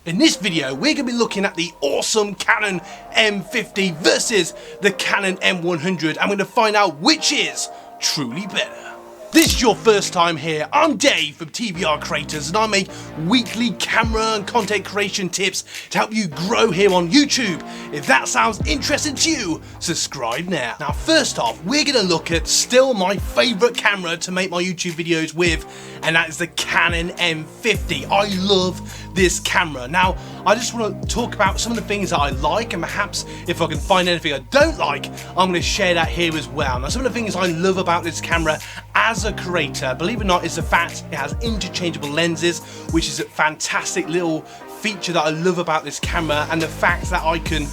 In this video, we're going to be looking at the awesome Canon M50 versus the Canon M100, and we're going to find out which is truly better. This is your first time here, I'm Dave from TVR Creators, and I make weekly camera and content creation tips to help you grow here on YouTube. If that sounds interesting to you, subscribe now. Now first off, we're going to look at still my favourite camera to make my YouTube videos with, and that is the Canon M50. I love this camera. Now I just want to talk about some of the things that I like, and perhaps if I can find anything I don't like, I'm going to share that here as well. Now some of the things I love about this camera as a creator, believe it or not, is the fact it has interchangeable lenses, which is a fantastic little feature that I love about this camera, and the fact that I can,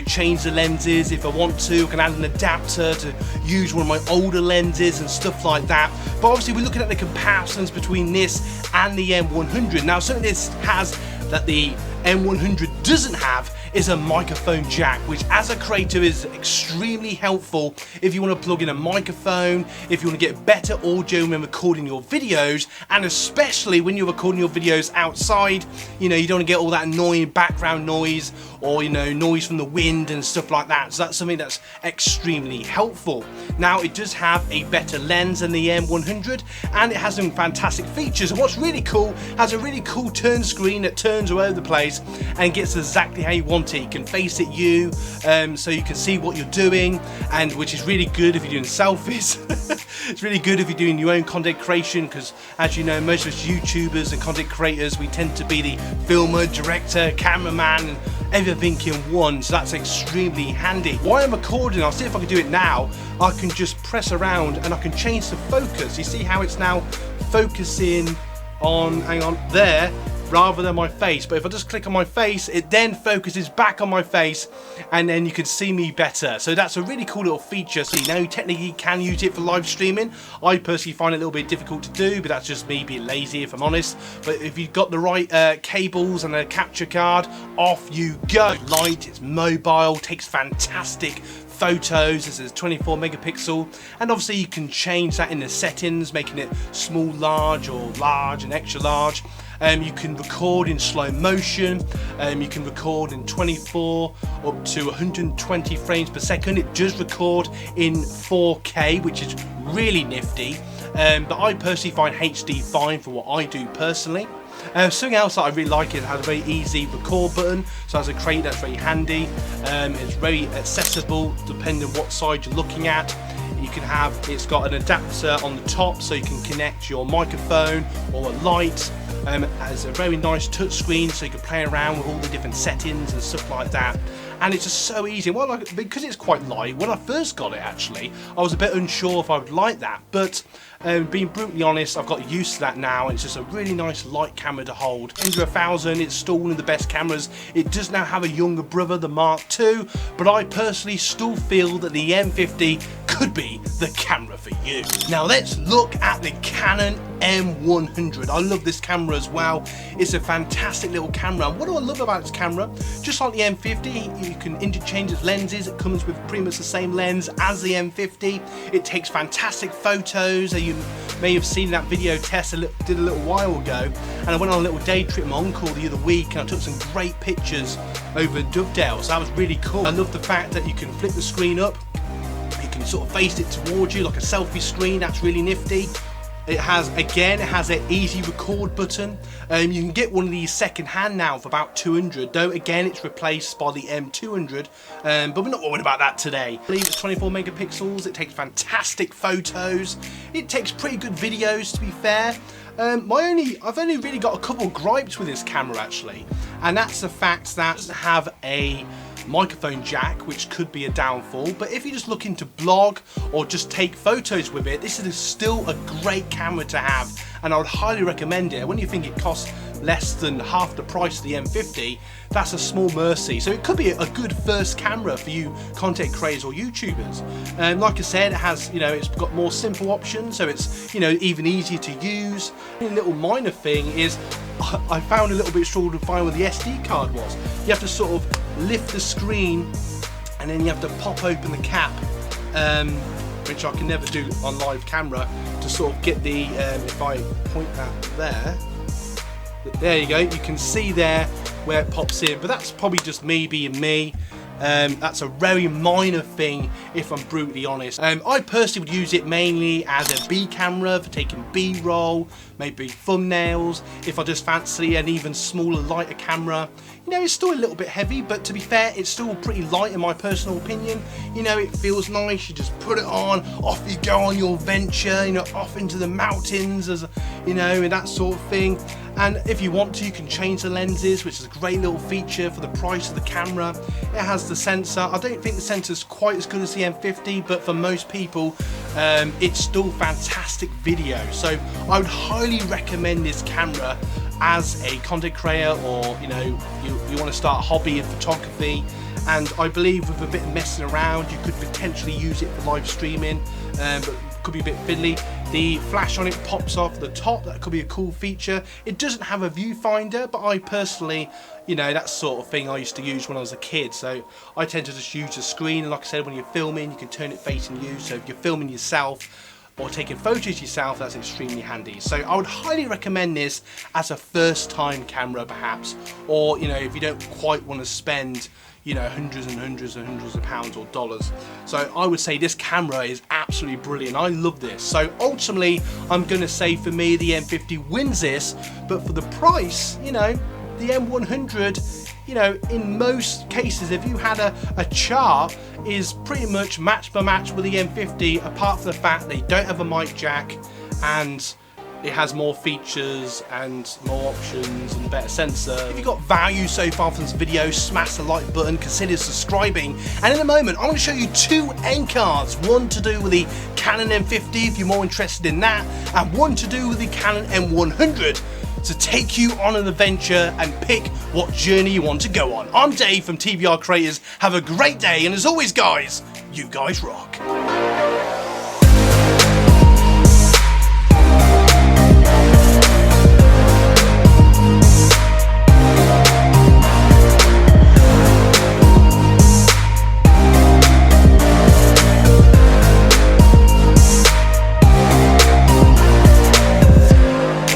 change the lenses if I want to. I can add an adapter to use one of my older lenses and stuff like that. But obviously we're looking at the comparisons between this and the M100. Now something this has that the M100 doesn't have is a microphone jack, which as a creator is extremely helpful if you want to plug in a microphone, if you want to get better audio when recording your videos, and especially when you're recording your videos outside. You don't want to get all that annoying background noise or noise from the wind and stuff like that. So that's something that's extremely helpful. Now it does have a better lens than the M100, and it has some fantastic features, and what's really cool, has a really cool turn screen that turns all over the place and gets exactly how you want it. You can face it so you can see what you're doing, and which is really good if you're doing selfies. It's really good if you're doing your own content creation, because as you know, most of us YouTubers and content creators, we tend to be the filmer, director, cameraman, and everything in one, so that's extremely handy. While I'm recording, I'll see if I can do it now, I can just press around and I can change the focus. You see how it's now focusing on, hang on, there, rather than my face. But if I just click on my face, it then focuses back on my face, and then you can see me better. So that's a really cool little feature. So you technically can use it for live streaming. I personally find it a little bit difficult to do, but that's just me being lazy, if I'm honest. But if you've got the right cables and a capture card, off you go. Light, it's mobile, takes fantastic photos. This is 24 megapixel, and obviously you can change that in the settings, making it small, large, or large and extra large. You can record in slow motion, you can record in 24 up to 120 frames per second. It does record in 4K, which is really nifty, but I personally find HD fine for what I do personally. Something else that I really like is it has a very easy record button, so as a creator that's very handy. It's very accessible depending on what side you're looking at. You can have, it's got an adapter on the top so you can connect your microphone or a light. It has a very nice touch screen so you can play around with all the different settings and stuff like that. And it's just so easy. Well, because it's quite light, when I first got it actually, I was a bit unsure if I would like that, but being brutally honest, I've got used to that now. It's just a really nice light camera to hold. Under 1,000, it's still one of the best cameras. It does now have a younger brother, the Mark II, but I personally still feel that the M50 could be the camera for you. Now let's look at the Canon M100. I love this camera as well. It's a fantastic little camera. And what do I love about this camera? Just like the M50, you can interchange its lenses. It comes with pretty much the same lens as the M50. It takes fantastic photos. You may have seen that video test I did a little while ago, and I went on a little day trip with my uncle the other week, and I took some great pictures over Dovedale, so that was really cool. I love the fact that you can flip the screen up, you can sort of face it towards you like a selfie screen. That's really nifty. It has an easy record button. You can get one of these second hand now for about 200, though again it's replaced by the M200, but we're not worried about that today. I believe it's 24 megapixels, it takes fantastic photos, it takes pretty good videos to be fair. I've only really got a couple gripes with this camera actually, and that's the fact that it doesn't have a microphone jack, which could be a downfall. But if you're just looking to blog or just take photos with it, this is still a great camera to have, and I would highly recommend it. When you think it costs less than half the price of the M50, that's a small mercy. So it could be a good first camera for you content creators or YouTubers. And like I said, it has, it's got more simple options, so it's, even easier to use. A little minor thing is I found a little bit trouble to find where the SD card was. You have to sort of lift the screen, and then you have to pop open the cap, which I can never do on live camera, to sort of get the, if I point that there you go, you can see there where it pops in, but that's probably just me being me. That's a very minor thing, if I'm brutally honest. I personally would use it mainly as a B camera for taking B-roll, maybe thumbnails, if I just fancy an even smaller, lighter camera. You know, it's still a little bit heavy, but to be fair, it's still pretty light in my personal opinion. You know, it feels nice, you just put it on, off you go on your venture, you know, off into the mountains, as you know, and that sort of thing. And if you want to, you can change the lenses, which is a great little feature for the price of the camera. It has the sensor. I don't think the sensor is quite as good as the M50, but for most people, it's still fantastic video. So I would highly recommend this camera as a content creator, or you know, you want to start a hobby in photography. And I believe with a bit of messing around, you could potentially use it for live streaming, but could be a bit fiddly. The flash on it pops off the top. That could be a cool feature. It doesn't have a viewfinder, but I personally, you know, that sort of thing I used to use when I was a kid. So I tend to just use the screen. And like I said, when you're filming, you can turn it facing you. So if you're filming yourself or taking photos yourself, that's extremely handy. So I would highly recommend this as a first time camera perhaps, or you know, if you don't quite want to spend, you know, hundreds and hundreds and hundreds of pounds or dollars. So I would say this camera is absolutely brilliant. I love this. So ultimately, I'm gonna say for me, the M50 wins this, but for the price, you know, the M100, you know, in most cases, if you had a chart, is pretty much match by match with the M50, apart from the fact they don't have a mic jack and it has more features and more options and better sensor. If you got value so far from this video, smash the like button, consider subscribing. And in a moment, I'm going to show you two end cards. One to do with the Canon M50 if you're more interested in that, and one to do with the Canon M100 to take you on an adventure and pick what journey you want to go on. I'm Dave from TVR Creators. Have a great day, and as always guys, you guys rock.